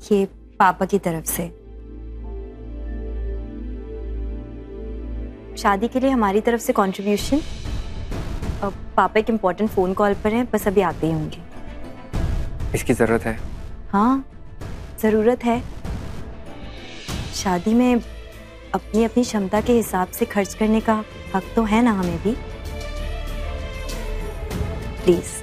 ये पापा की तरफ से। शादी के लिए हमारी तरफ से कंट्रीब्यूशन। अब पापा एक इम्पोर्टेंट फोन कॉल पर हैं, बस अभी आते ही होंगे। इसकी जरूरत है? हाँ, जरूरत है। शादी में अपनी अपनी क्षमता के हिसाब से खर्च करने का हक तो है ना हमें भी। Please.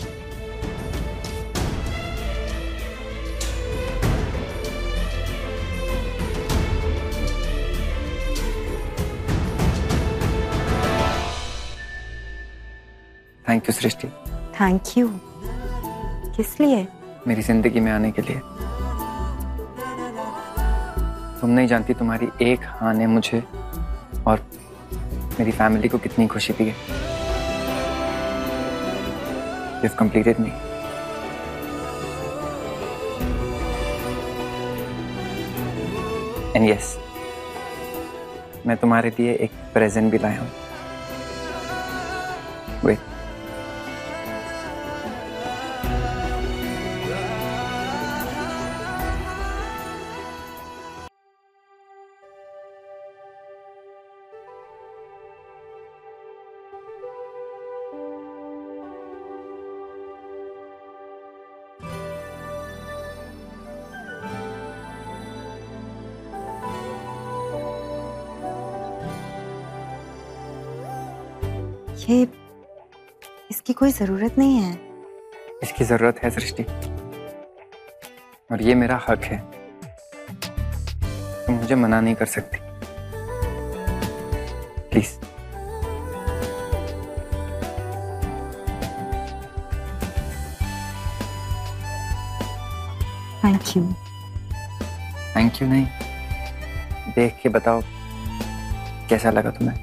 Thank you Srishti. Thank you. किस लिए? मेरी जिंदगी में आने के लिए। तुम नहीं जानती तुम्हारी एक हाँ ने मुझे और मेरी फैमिली को कितनी खुशी दी है। You've completed me. And yes, मैं तुम्हारे लिए एक प्रेजेंट भी लाया हूँ। Wait. ये इसकी कोई जरूरत नहीं है। इसकी जरूरत है सृष्टि, और ये मेरा हक है। तुम मुझे मना नहीं कर सकती। Please. Thank you. Thank you नहीं, देख के बताओ कैसा लगा तुम्हें।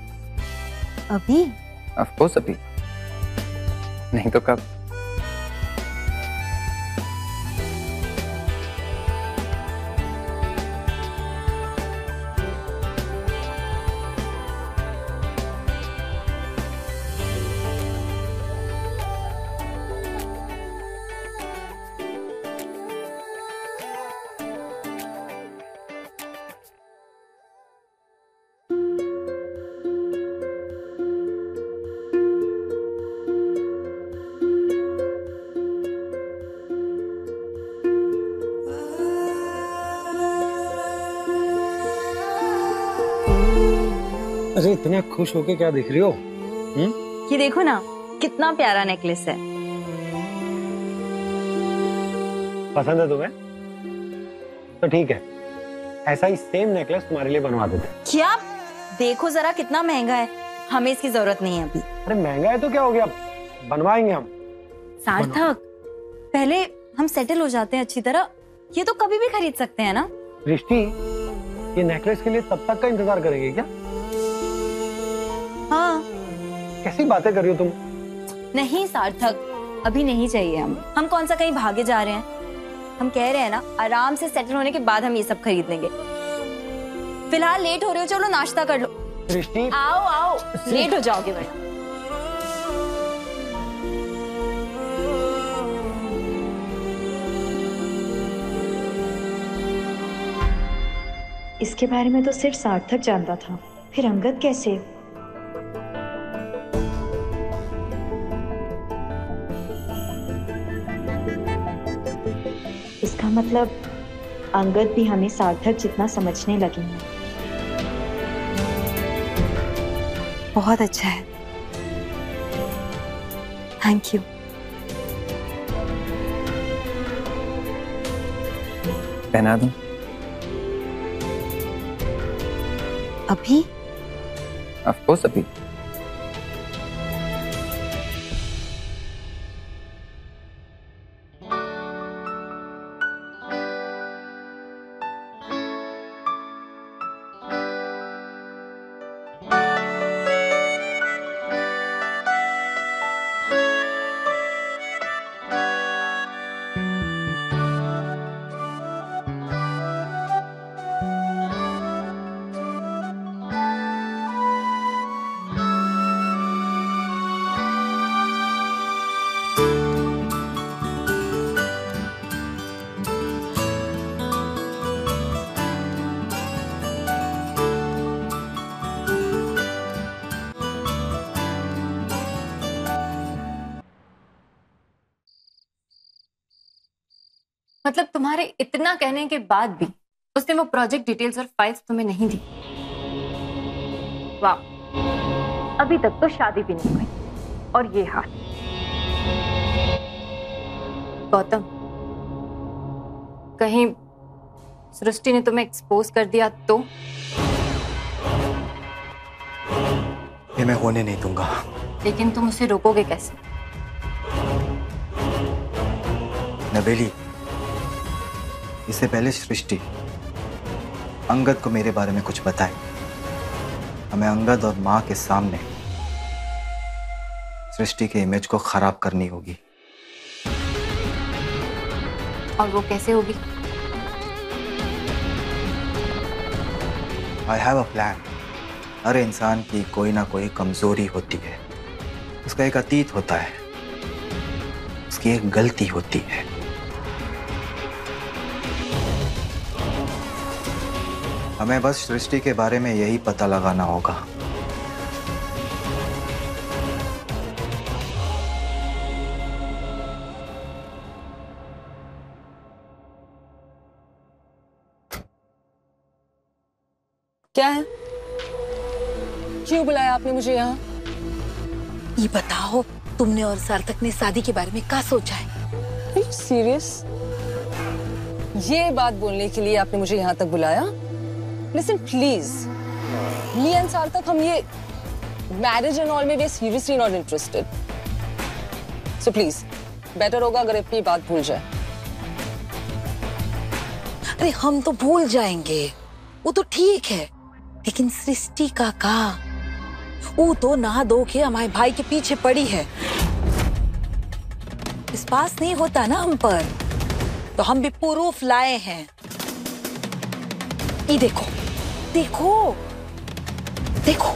अभी? ऑफ कोर्स अभी, नहीं तो कब। अरे इतना खुश होके क्या देख रही हो? ये देखो ना, कितना प्यारा नेकलेस है। पसंद है तुम्हें? तो ठीक है, ऐसा ही सेम नेकलेस तुम्हारे लिए बनवा देते। क्या? देखो जरा कितना महंगा है, हमें इसकी जरूरत नहीं है अभी। अरे महंगा है तो क्या हो गया, बनवाएंगे हम। सार्थक, पहले हम सेटल हो जाते हैं अच्छी तरह, ये तो कभी भी खरीद सकते हैं ना। दृष्टि, ये नेकलेस के लिए तब तक का इंतजार करेंगे क्या? हाँ। कैसी बातें कर रही हो तुम? नहीं सार्थक, अभी नहीं चाहिए हम कौन सा कहीं भागे जा रहे हैं। हम कह रहे हैं ना, आराम से सेटल होने के बाद हम ये सब खरीद लेंगे। फिलहाल लेट हो रहे हो, चलो नाश्ता कर लो। दृष्टि, आओ आओ, लेट हो जाओगे वरना। इसके बारे में तो सिर्फ सार्थक जानता था, फिर अंगद कैसे? इसका मतलब अंगद भी हमें सार्थक जितना समझने लगे हैं। बहुत अच्छा है, थैंक यू। पहना दूं? अभी? ऑफ कोर्स अभी। मतलब तुम्हारे इतना कहने के बाद भी उसने वो प्रोजेक्ट डिटेल्स और फाइल्स तुम्हें नहीं दी? वाह, अभी तक तो शादी भी नहीं हुई और ये हाल। गौतम, कहीं सृष्टि ने तुम्हें एक्सपोज कर दिया तो? ये मैं होने नहीं दूंगा। लेकिन तुम उसे रोकोगे कैसे? नबेली, इससे पहले सृष्टि अंगद को मेरे बारे में कुछ बताए। हमें अंगद और माँ के सामने सृष्टि के इमेज को खराब करनी होगी। और वो कैसे होगी? I have a plan. हर इंसान की कोई ना कोई कमजोरी होती है, उसका एक अतीत होता है, उसकी एक गलती होती है। हमें बस सृष्टि के बारे में यही पता लगाना होगा। क्या है? क्यों बुलाया आपने मुझे यहाँ? ये बताओ, तुमने और सार्थक ने शादी के बारे में क्या सोचा है? सीरियस? ये बात बोलने के लिए आपने मुझे यहाँ तक बुलाया? Listen, please. Me and सार्थक, हम ये marriage and all में we are seriously not interested. So please, better होगा अगर अपनी बात भूल जाए। अरे हम तो भूल जाएंगे, वो तो ठीक है, लेकिन सृष्टि का वो तो नहा धो के हमारे भाई के पीछे पड़ी है। विश्वास नहीं होता ना हम पर, तो हम भी प्रूफ लाए हैं। ये देखो देखो देखो।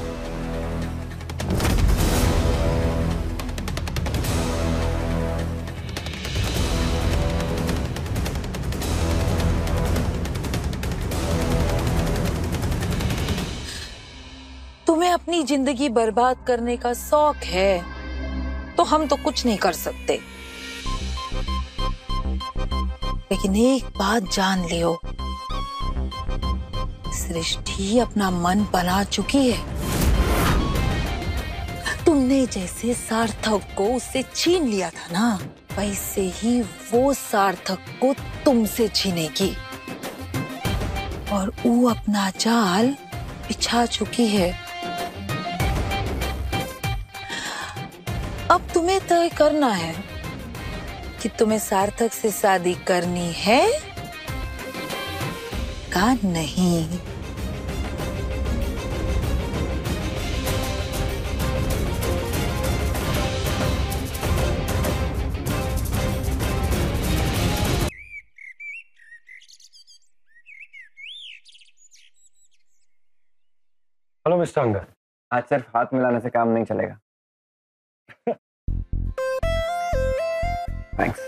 तुम्हें अपनी जिंदगी बर्बाद करने का शौक है, तो हम तो कुछ नहीं कर सकते। लेकिन एक बात जान लियो, सृष्टि अपना मन बना चुकी है। तुमने जैसे सार्थक को उससे छीन लिया था ना, वैसे ही वो सार्थक को तुमसे छीनेगी। और वो अपना जाल बिछा चुकी है। अब तुम्हें तय करना है कि तुम्हें सार्थक से शादी करनी है का नहीं। Hello mister Angad. आज सिर्फ हाथ मिलाने से काम नहीं चलेगा। थैंक्स।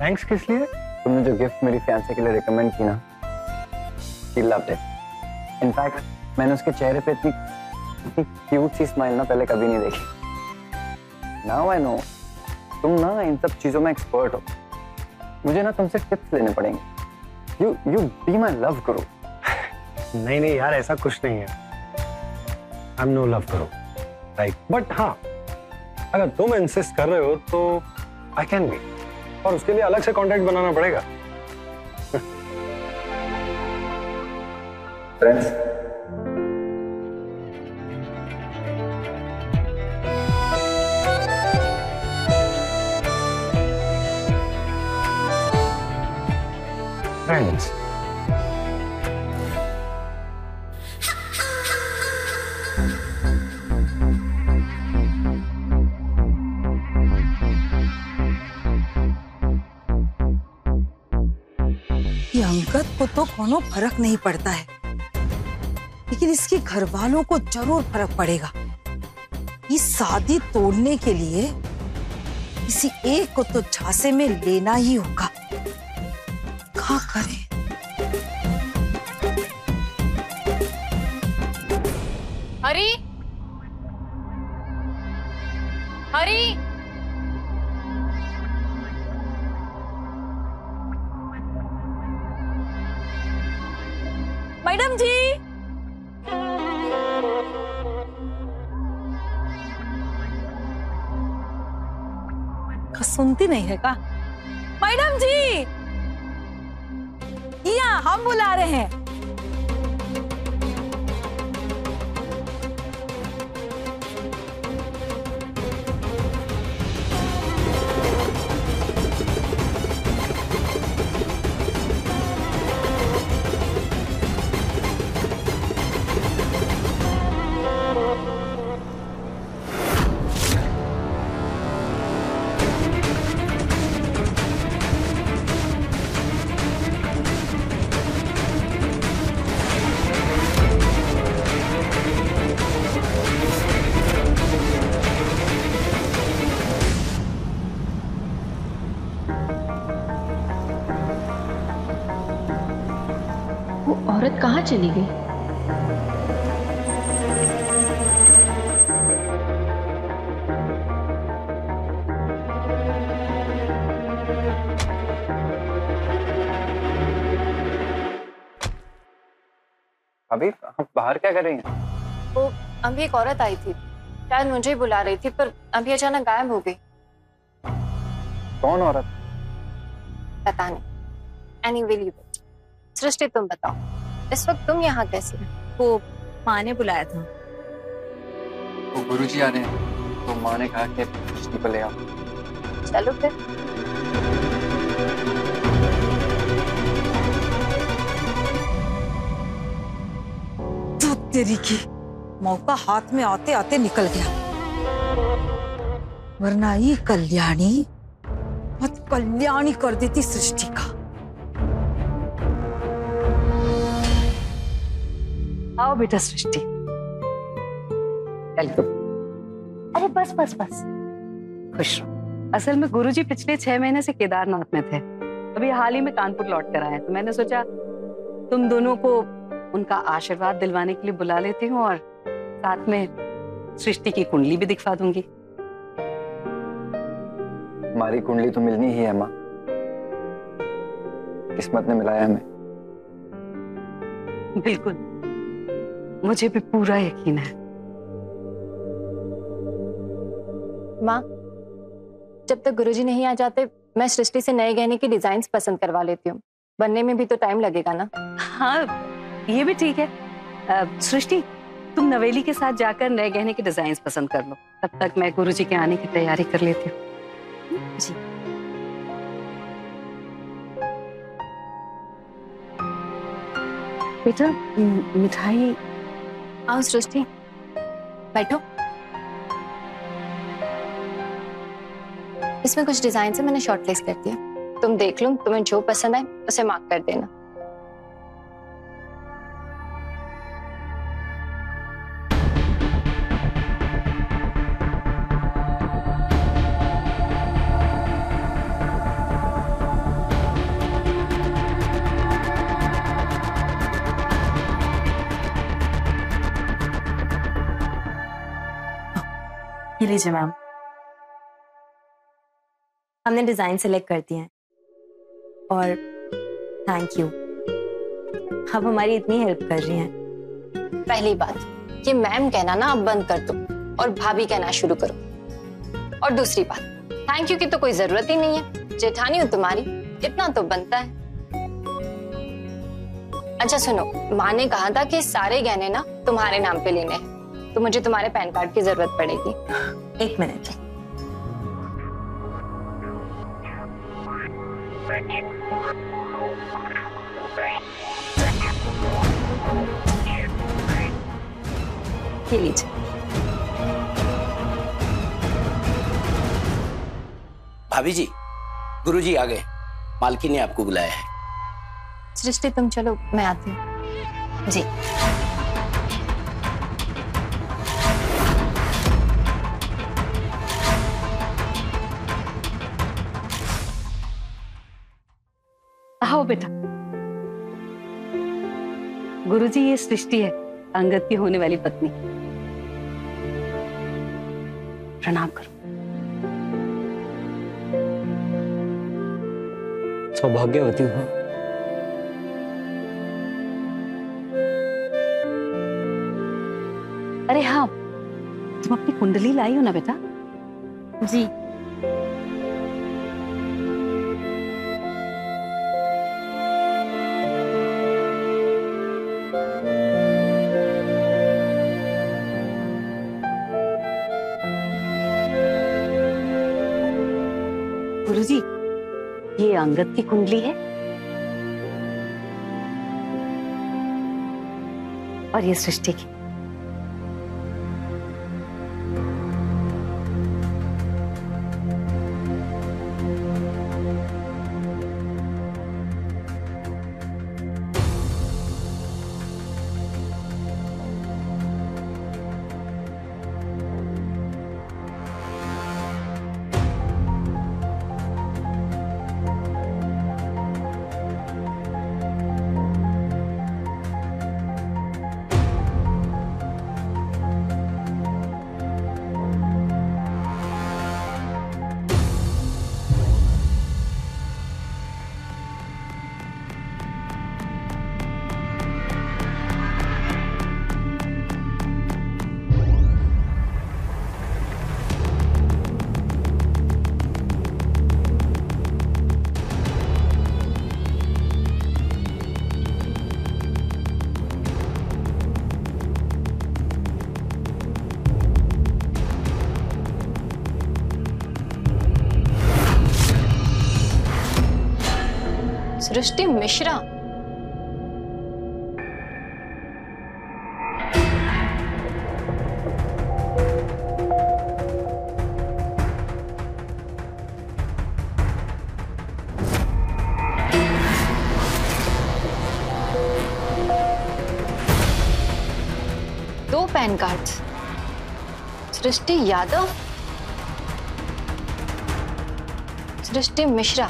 थैंक्स किस लिए? तुमने जो गिफ्ट मेरी फियांसे के लिए रिकमेंड की ना, she loved it. इनफैक्ट मैंने उसके चेहरे पे इतनी क्यूट सी स्माइल ना पहले कभी नहीं देखी। नाउ आई नो तुम ना इन सब चीजों में एक्सपर्ट हो। मुझे ना तुमसे टिप्स लेने पड़ेंगे। यू बी माय लव गुरु। नहीं नहीं यार, ऐसा कुछ नहीं है। I am no love Guru, right? But हाँ, अगर तुम इंसिस्ट कर रहे हो तो आई कैन बी, और उसके लिए अलग से कॉन्टैक्ट बनाना पड़ेगा। फ्रेंड्स, फ्रेंड्स अंगद को तो कोनो फर्क नहीं पड़ता है, लेकिन इसके घर वालों को जरूर फर्क पड़ेगा। इस शादी तोड़ने के लिए किसी एक को तो झांसे में लेना ही होगा। क्या करें? हरी, हरी, मैडम जी। सुनती नहीं है का? मैडम जी, यहाँ हम बुला रहे हैं। वो औरत कहाँ चली गई? अभी आप बाहर क्या कर रही हैं? वो अभी एक औरत आई थी, शायद मुझे ही बुला रही थी, पर अभी अचानक गायब हो गई। कौन औरत? पता नहीं। Anyway leave it. सृष्टि तुम बताओ, इस वक्त तुम यहाँ कैसे हो? वो माँ ने बुलाया था। वो गुरुजी आ रहे हैं, तो माँ ने कहा कि सृष्टि को ले आओ। चलो फिर। तो तेरी की मौका हाथ में आते आते निकल गया, वरना ये कल्याणी मत कल्याणी कर देती सृष्टि का। आओ बेटा सृष्टि, वेलकम। अरे बस बस बस, खुश रहो। असल में गुरुजी पिछले 6 महीने से केदारनाथ में थे, अभी हाल ही में कानपुर लौट कर आए, तो मैंने सोचा तुम दोनों को उनका आशीर्वाद दिलवाने के लिए बुला लेती हूँ और साथ में सृष्टि की कुंडली भी दिखवा दूंगी। हमारी कुंडली तो मिलनी ही है माँ, किस्मत ने मिलाया हमें। बिल्कुल, मुझे भी पूरा यकीन है। माँ, जब तक गुरुजी नहीं आ जाते, मैं सृष्टि से नए गहने की डिजाइन पसंद करवा लेती हूँ। बनने में भी तो टाइम लगेगा ना। हाँ, ये भी ठीक है। सृष्टि, तुम नवेली के साथ जाकर नए गहने के डिजाइन पसंद कर लो, तब तक मैं गुरुजी के आने की तैयारी कर लेती हूँ। जी। बेटा, मिठाई। आओ सृष्टि, बैठो। इसमें कुछ डिजाइन से मैंने शॉर्टलिस्ट कर दिया, तुम देख लो, तुम्हें जो पसंद आए उसे मार्क कर देना। ये लीजिए मैम, हमने डिजाइन सेलेक्ट कर दिए हैं और थैंक यू, आप हमारी इतनी हेल्प कर रही हैं। पहली बात, ये मैम कहना ना अब बंद कर दो और भाभी कहना शुरू करो। और दूसरी बात, थैंक यू की तो कोई जरूरत ही नहीं है, जेठानी हूँ तुम्हारी, इतना तो बनता है। अच्छा सुनो, माँ ने कहा था कि सारे गहने ना तुम्हारे नाम पे लेने हैं, तो मुझे तुम्हारे पैन कार्ड की जरूरत पड़ेगी। 1 मिनट। ये लीजिए। भाभी जी, गुरुजी आ गए, मालकी ने आपको बुलाया है। सृष्टि तुम चलो, मैं आती हूँ। जी। आओ बेटा। गुरुजी, ये सृष्टि है, अंगद की होने वाली पत्नी। प्रणाम करो। सौभाग्यवती हूँ। अरे हाँ, तुम अपनी कुंडली लाई हो ना बेटा? जी। गुरुजी, ये अंगद की कुंडली है और ये सृष्टि की। सृष्टि मिश्रा। दो पैन कार्ड्स। सृष्टि यादव, सृष्टि मिश्रा।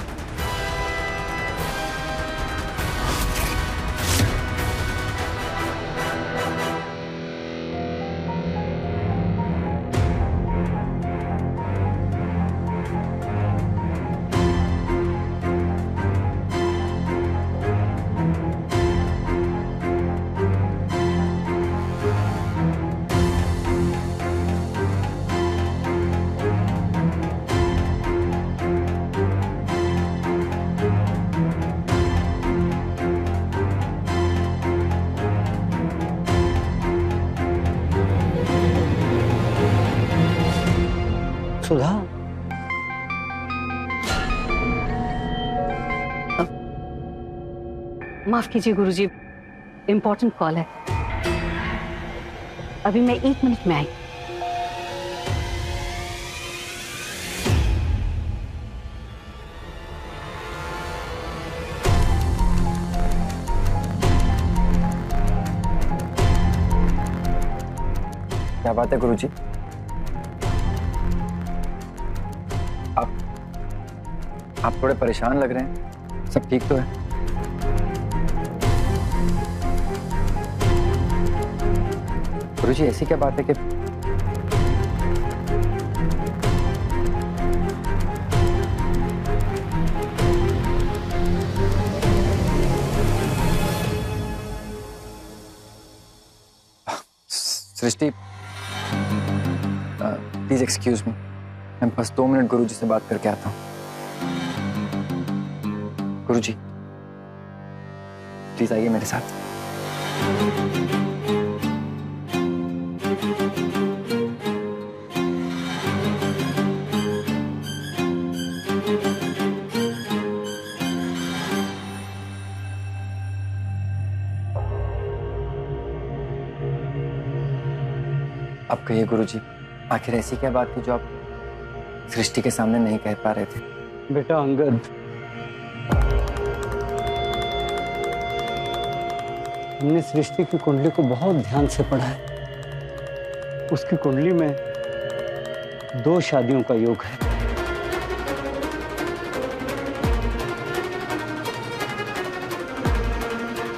सुधा, माफ कीजिए गुरुजी, इंपॉर्टेंट कॉल है। अभी मैं 1 मिनट में आई। क्या बात है गुरुजी? आप थोड़े परेशान लग रहे हैं। सब ठीक तो है? गुरुजी, ऐसी क्या बात है कि सृष्टि, प्लीज एक्सक्यूज मी, मैं बस 2 मिनट गुरुजी से बात करके आता हूँ। गुरुजी, प्लीज आइए मेरे साथ। अब कहिए गुरुजी, आखिर ऐसी क्या बात थी जो आप सृष्टि के सामने नहीं कह पा रहे थे? बेटा अंगद, हमने सृष्टि की कुंडली को बहुत ध्यान से पढ़ा है। उसकी कुंडली में 2 शादियों का योग है।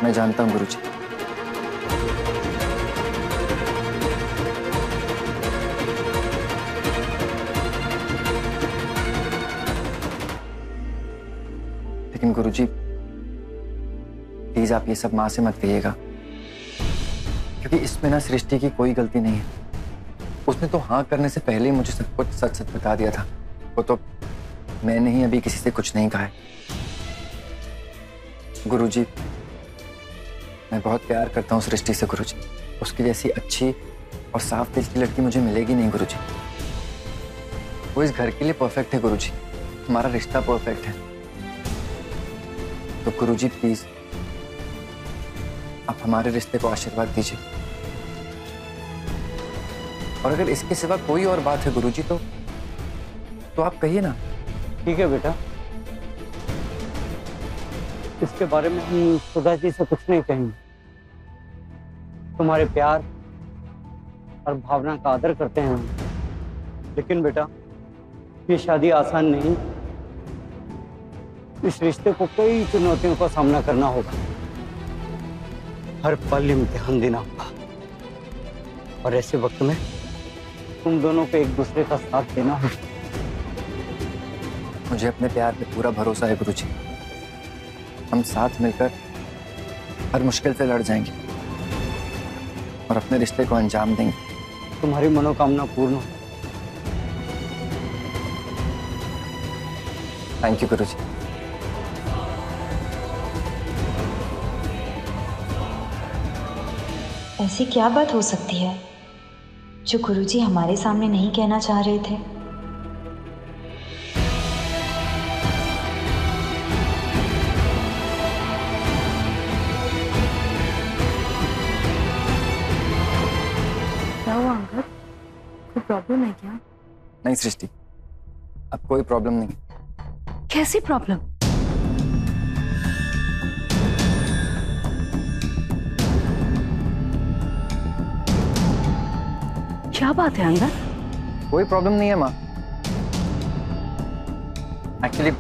मैं जानता हूं गुरुजी। लेकिन गुरुजी, प्लीज आप ये सब मां से मत कहिएगा। क्योंकि इसमें ना सृष्टि की कोई गलती नहीं है। उसने तो हाँ करने से पहले ही मुझे सब कुछ सच सच बता दिया था। वो तो मैंने ही अभी किसी से कुछ नहीं कहा है। गुरुजी, मैं बहुत प्यार करता हूँ सृष्टि से गुरुजी। उसकी जैसी अच्छी और साफ दिल की लड़की मुझे मिलेगी नहीं गुरुजी। वो इस घर के लिए परफेक्ट है गुरुजी। हमारा रिश्ता परफेक्ट है। तो गुरुजी प्लीज आप हमारे रिश्ते को आशीर्वाद दीजिए। और अगर इसके सिवा कोई और बात है गुरुजी तो आप कहिए ना। ठीक है बेटा, इसके बारे में हम सुधा जी से कुछ नहीं कहेंगे। तुम्हारे प्यार और भावना का आदर करते हैं हम। लेकिन बेटा, ये शादी आसान नहीं। इस रिश्ते को कई चुनौतियों का सामना करना होगा। हर पल इम्तिहान देना होगा। और ऐसे वक्त में तुम दोनों को एक दूसरे का साथ देना होगा। मुझे अपने प्यार पे पूरा भरोसा है गुरुजी। हम साथ मिलकर हर मुश्किल से लड़ जाएंगे और अपने रिश्ते को अंजाम देंगे। तुम्हारी मनोकामना पूर्ण हो। थैंक यू गुरुजी। ऐसी क्या बात हो सकती है जो गुरुजी हमारे सामने नहीं कहना चाह रहे थे? क्या हुआ अंकल? कोई प्रॉब्लम है क्या? नहीं सृष्टि, अब कोई प्रॉब्लम नहीं। कैसी प्रॉब्लम? क्या बात है अंगद? कोई प्रॉब्लम नहीं है माँ। एक्चुअली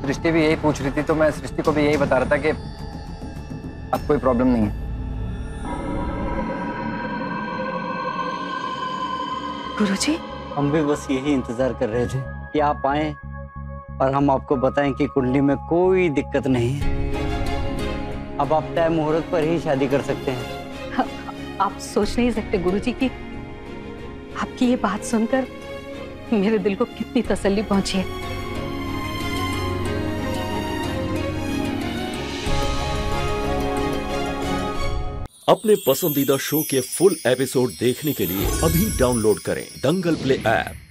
सृष्टि भी यही पूछ रही थी तो मैं सृष्टि को भी यही बता रहा था कि अब कोई प्रॉब्लम नहीं है। गुरुजी, हम भी बस यही इंतजार कर रहे थे कि आप आए और हम आपको बताएं कि कुंडली में कोई दिक्कत नहीं है। अब आप तय मुहूर्त पर ही शादी कर सकते हैं। आप सोच नहीं सकते गुरुजी की आपकी ये बात सुनकर मेरे दिल को कितनी तसल्ली पहुंची है। अपने पसंदीदा शो के फुल एपिसोड देखने के लिए अभी डाउनलोड करें दंगल प्ले ऐप।